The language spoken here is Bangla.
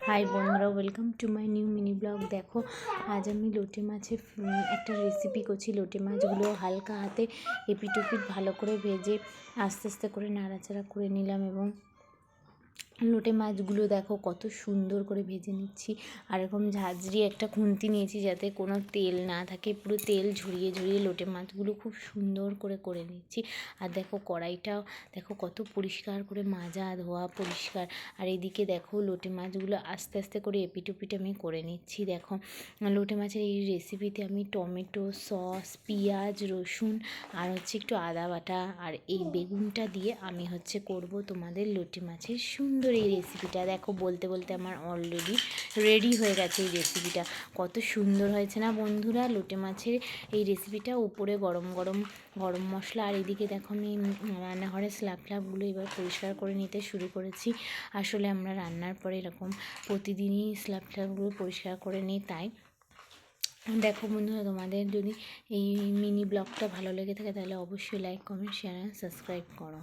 হাই বন্ধুরা, welcome to my new mini blog. দেখো, আজ আমি লোটে মাছের একটা রেসিপি করছি। লোটে মাছগুলো হালকা হাতে এপিট ওপিট ভালো করে ভেজে আস্তে আস্তে করে নাড়াচাড়া করে নিলাম এবং লোটে মাছগুলো দেখো কত সুন্দর করে ভেজে নিচ্ছি। আর এরকম ঝাঁঝরি একটা খুন্তি নিয়েছি যাতে কোনো তেল না থাকে, পুরো তেল ঝরিয়ে ঝরিয়ে লোটে মাছগুলো খুব সুন্দর করে করে নিচ্ছি। আর দেখো কড়াইটাও দেখো কত পরিষ্কার করে মাজা ধোয়া পরিষ্কার। আর এদিকে দেখো লোটে মাছগুলো আস্তে আস্তে করে এপিট ওপিট আমি করে নিচ্ছি। দেখো লোটে মাছের এই রেসিপিতে আমি টমেটো সস, পেঁয়াজ, রসুন আর একটু আদা বাটা আর এই বেগুনটা দিয়ে আমি করব তোমাদের লোটে মাছের সুন্দর এই রেসিপিটা। দেখো বলতে বলতে আমার অলরেডি রেডি হয়ে গেছে এই রেসিপিটা। কত সুন্দর হয়েছে না বন্ধুরা লোটে মাছের এই রেসিপিটা। উপরে গরম গরম গরম মশলা, আর এদিকে দেখো আমি রান্নাঘরের স্ল্যাবগুলো এবার পরিষ্কার করে নিতে শুরু করেছি। আসলে আমরা রান্নার পরে এরকম প্রতিদিনই স্ল্যাবগুলো পরিষ্কার করে নিই। তাই দেখো বন্ধুরা, তোমাদের যদি এই মিনি ব্লগটা ভালো লেগে থাকে তাহলে অবশ্যই লাইক, কমেন্ট, শেয়ার, সাবস্ক্রাইব করো।